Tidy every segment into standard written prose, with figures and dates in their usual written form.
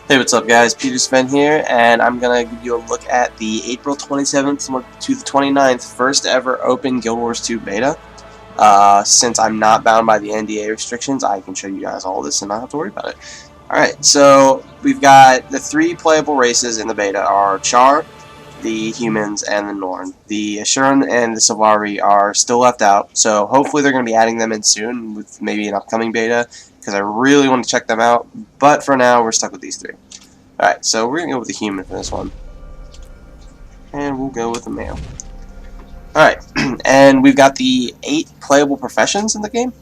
Hey, what's up guys, Peter Sven here, and I'm going to give you a look at the April 27th to the 29th first ever open Guild Wars 2 beta. Since I'm not bound by the NDA restrictions, I can show you guys all this and not have to worry about it. Alright, so we've got the three playable races in the beta are Char, the humans, and the Norn. The Asuran and the Sylvari are still left out, so hopefully they're going to be adding them in soon with maybe an upcoming beta, because I really want to check them out, but for now we're stuck with these three. Alright, so we're going to go with the human for this one. And we'll go with the male. Alright, and we've got the 8 playable professions in the game.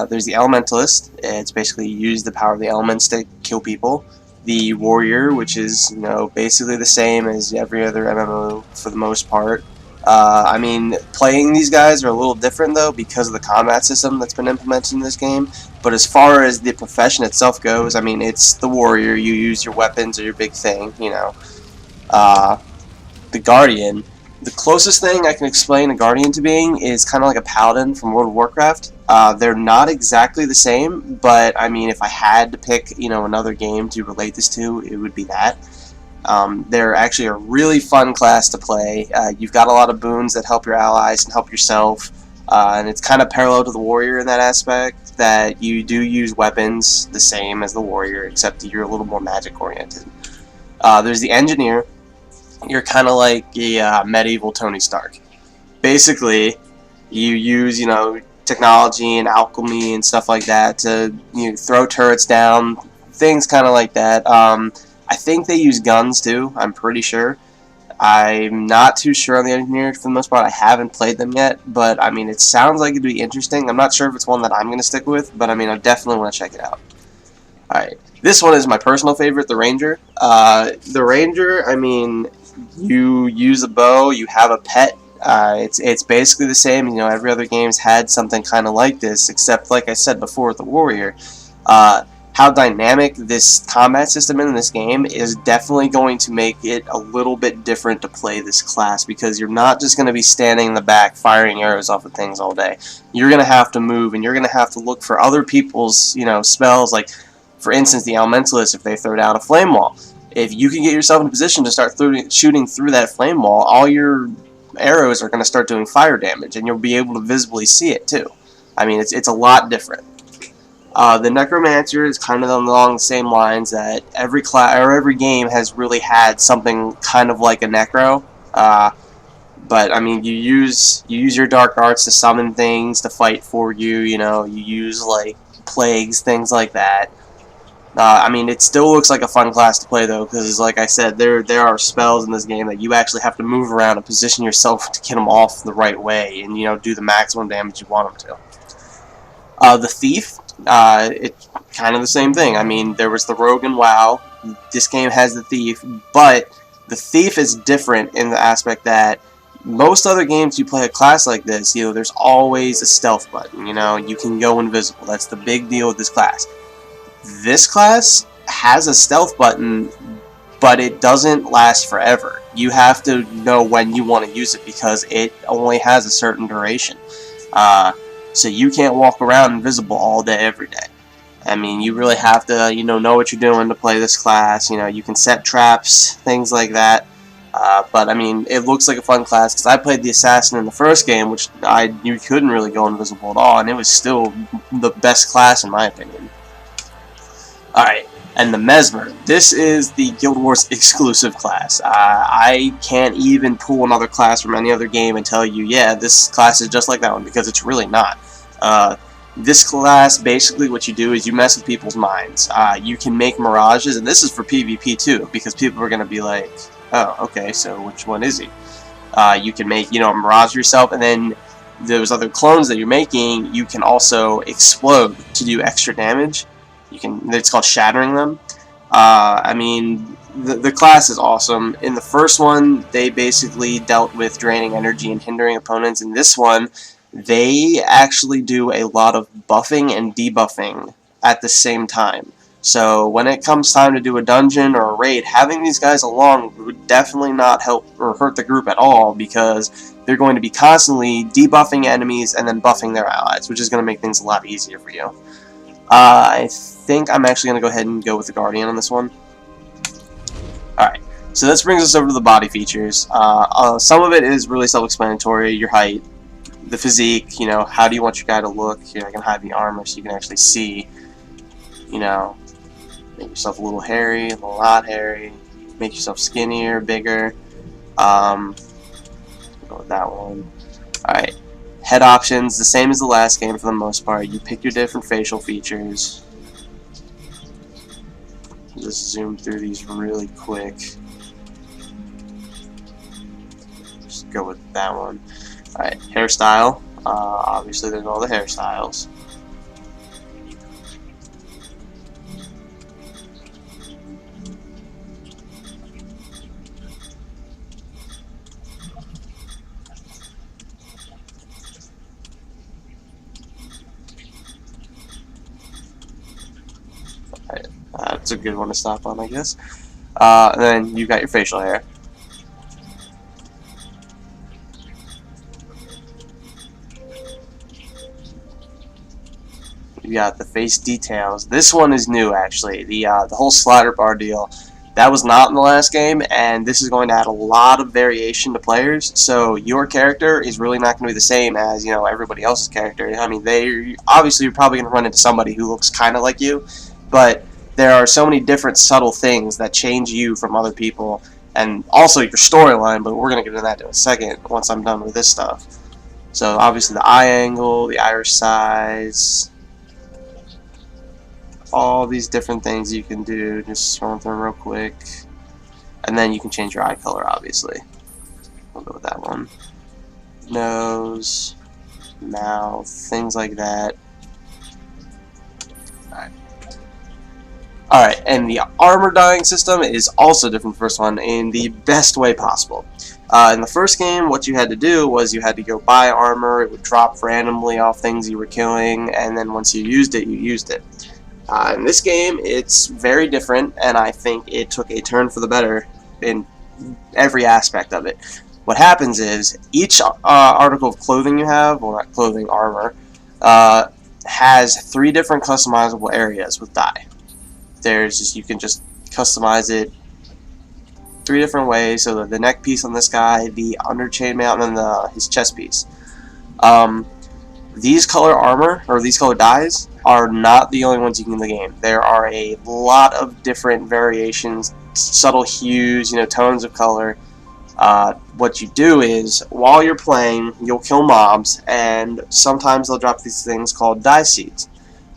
There's the Elementalist. It's basically use the power of the elements to kill people. The Warrior, which is, basically the same as every other MMO for the most part. I mean, playing these guys are a little different though because of the combat system that's been implemented in this game. But as far as the profession itself goes, I mean, it's the Warrior. You use your weapons or your big thing, The Guardian. The closest thing I can explain a Guardian to being is kind of like a Paladin from World of Warcraft. They're not exactly the same, but I mean, if I had to pick, another game to relate this to, it would be that. They're actually a really fun class to play. You've got a lot of boons that help your allies and help yourself, and it's kind of parallel to the Warrior in that aspect, that you do use weapons the same as the Warrior, except you're a little more magic oriented. There's the Engineer. You're kind of like a medieval Tony Stark. Basically, you use, technology and alchemy and stuff like that to throw turrets down, things kind of like that. I think they use guns too, I'm pretty sure. I'm not too sure on the Engineer for the most part. I haven't played them yet, but I mean, it sounds like it'd be interesting. I'm not sure if it's one that I'm going to stick with, but I mean, I definitely want to check it out. Alright, this one is my personal favorite, the Ranger. The Ranger, I mean, you use a bow, you have a pet. It's basically the same. Every other game's had something kind of like this, except like I said before with the Warrior. How dynamic this combat system in this game is definitely going to make it a little bit different to play this class, because you're not just going to be standing in the back firing arrows off of things all day. You're going to have to move, and you're going to have to look for other people's spells, like for instance the Elementalist. If they throw down a flame wall, if you can get yourself in a position to start shooting through that flame wall, all your arrows are going to start doing fire damage, and you'll be able to visibly see it too. I mean, it's a lot different. The Necromancer is kind of along the same lines, that every class or every game has really had something kind of like a Necro. But I mean, you use your dark arts to summon things to fight for you. You use like plagues, things like that. I mean, it still looks like a fun class to play though, because like I said, there are spells in this game that you actually have to move around and position yourself to get them off the right way, and do the maximum damage you want them to. The Thief, it's kind of the same thing. I mean, there was the Rogue in WoW. This game has the Thief, but the Thief is different in the aspect that most other games you play a class like this, there's always a stealth button. You can go invisible. That's the big deal with this class. This class has a stealth button, but it doesn't last forever. You have to know when you want to use it, because it only has a certain duration. So you can't walk around invisible all day, every day. I mean, you really have to, know what you're doing to play this class. You can set traps, things like that. But I mean, it looks like a fun class, because I played the Assassin in the first game, which you couldn't really go invisible at all, and it was still the best class in my opinion. Alright, and the Mesmer. This is the Guild Wars exclusive class. I can't even pull another class from any other game and tell you, yeah, this class is just like that one, because it's really not. This class, basically what you do is you mess with people's minds. You can make mirages, and this is for PvP too, because people are going to be like, oh, okay, so which one is he? You can make, a mirage yourself, and then those other clones that you're making, you can also explode to do extra damage. It's called shattering them. I mean, the class is awesome. In the first one, they basically dealt with draining energy and hindering opponents. In this one, they actually do a lot of buffing and debuffing at the same time. So when it comes time to do a dungeon or a raid, having these guys along would definitely not help or hurt the group at all, because they're going to be constantly debuffing enemies and then buffing their allies, which is going to make things a lot easier for you. I think I'm actually going to go ahead and go with the Guardian on this one. Alright, so this brings us over to the body features. Some of it is really self-explanatory, your height, the physique, you know, how do you want your guy to look. Here, I can hide the armor so you can actually see, you know, make yourself a little hairy, a little not hairy, make yourself skinnier, bigger. Go with that one. Alright, head options, the same as the last game for the most part. You pick your different facial features. Just zoom through these really quick. Just go with that one. Alright, hairstyle. Obviously there's all the hairstyles. That's a good one to stop on, I guess. And then you got your facial hair. You got the face details. This one is new, actually. The whole slider bar deal, that was not in the last game, and this is going to add a lot of variation to players. So your character is really not going to be the same as, you know, everybody else's character. I mean, obviously you're probably going to run into somebody who looks kind of like you, but there are so many different subtle things that change you from other people, and also your storyline, but we're going to get into that in a second once I'm done with this stuff. So obviously the eye angle, the iris size, all these different things you can do, just scrolling through them real quick. And then you can change your eye color, obviously. We'll go with that one. Nose, mouth, things like that. Alright, and the armor dying system is also different from the first one in the best way possible. In the first game, what you had to do was you had to go buy armor. It would drop randomly off things you were killing, and then once you used it, you used it. In this game, it's very different, and I think it took a turn for the better in every aspect of it. What happens is, each article of clothing you have, well not clothing, armor, has 3 different customizable areas with dye. You can just customize it 3 different ways, so the neck piece on this guy, the under chainmail, and then his chest piece. These color armor, or these color dyes, are not the only ones you can in the game. There are a lot of different variations, subtle hues, you know, tones of color. What you do is, while you're playing, you'll kill mobs, and sometimes they'll drop these things called dye seeds.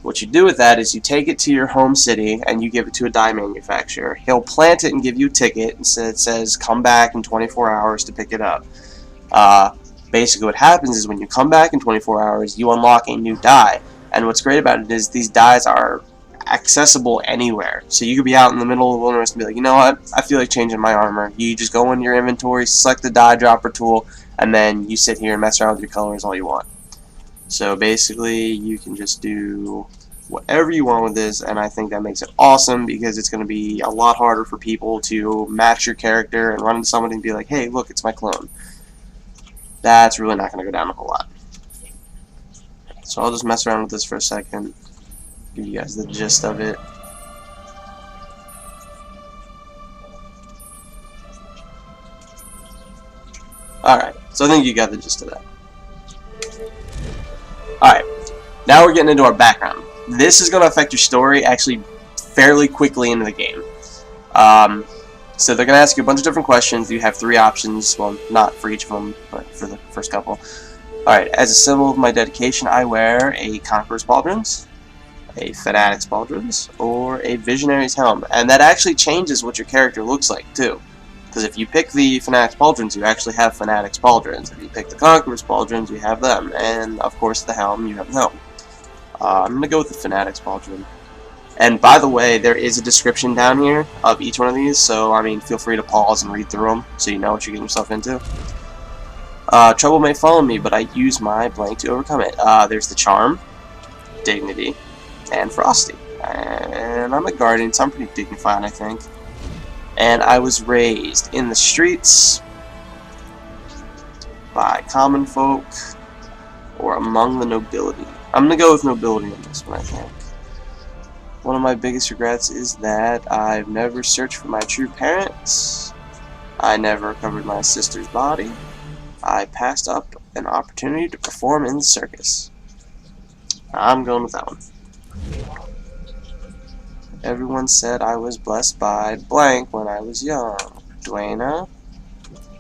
What you do with that is you take it to your home city and you give it to a dye manufacturer. He'll plant it and give you a ticket, and so it says come back in 24 hours to pick it up. Basically what happens is when you come back in 24 hours, you unlock a new dye. And what's great about it is these dyes are accessible anywhere. So you could be out in the middle of the wilderness and be like, you know what, I feel like changing my armor. You just go into your inventory, select the dye dropper tool, and then you sit here and mess around with your colors all you want. So basically you can just do whatever you want with this, and I think that makes it awesome because it's going to be a lot harder for people to match your character and run into somebody and be like, hey, look, it's my clone. That's really not going to go down a whole lot. So I'll just mess around with this for a second, give you guys the gist of it. Alright, so I think you got the gist of that. Alright, now we're getting into our background. This is going to affect your story actually fairly quickly into the game. So they're going to ask you a bunch of different questions. You have 3 options, well, not for each of them, but for the first couple. Alright, as a symbol of my dedication, I wear a Conqueror's Pauldrons, a Fanatic's Pauldrons, or a Visionary's Helm. And that actually changes what your character looks like, too. Because if you pick the Fanatic's Pauldrons, you actually have Fanatic's Pauldrons. If you pick the Conqueror's Pauldrons, you have them. And, of course, the Helm, you have the Helm. I'm going to go with the Fanatic's Pauldron. And, by the way, there is a description down here of each one of these, so, I mean, feel free to pause and read through them so you know what you're getting yourself into. Trouble may follow me, but I use my blank to overcome it. There's the Charm, Dignity, and Frosty. And I'm a Guardian, so I'm pretty dignified, I think. And I was raised in the streets by common folk or among the nobility. I'm going to go with nobility on this one, I think. One of my biggest regrets is that I've never searched for my true parents. I never recovered my sister's body. I passed up an opportunity to perform in the circus. I'm going with that one. Everyone said I was blessed by blank when I was young. Dwayna,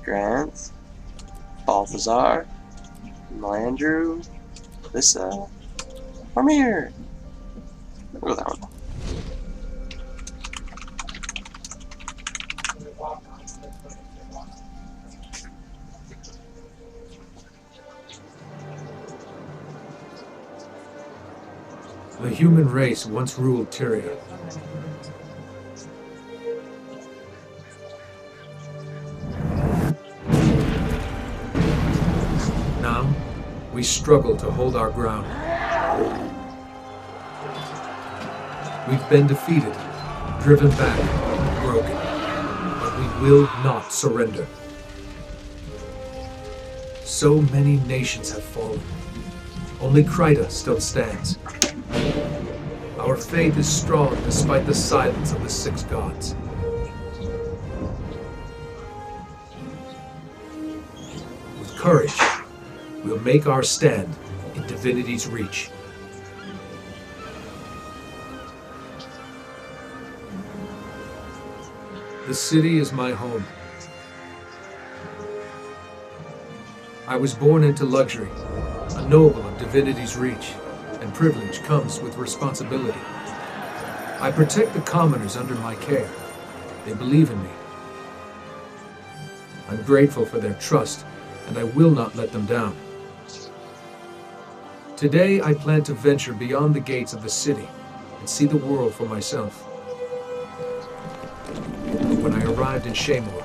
Grant, Balthazar, Melandrew, Lissa, or Mir. I'll go with that one. The human race once ruled Tyria. Now, we struggle to hold our ground. We've been defeated, driven back, broken, but we will not surrender. So many nations have fallen. Only Kryta still stands. Our faith is strong despite the silence of the six gods. With courage, we'll make our stand in Divinity's reach. The city is my home. I was born into luxury, a noble of Divinity's reach, and privilege comes with responsibility. I protect the commoners under my care. They believe in me. I'm grateful for their trust, and I will not let them down. Today, I plan to venture beyond the gates of the city and see the world for myself. When I arrived in Shaemor,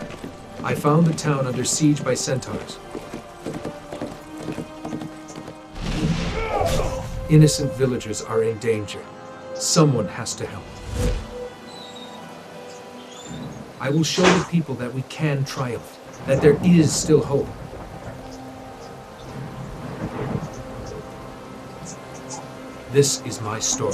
I found the town under siege by centaurs. Innocent villagers are in danger. Someone has to help. I will show the people that we can triumph, that there is still hope. This is my story.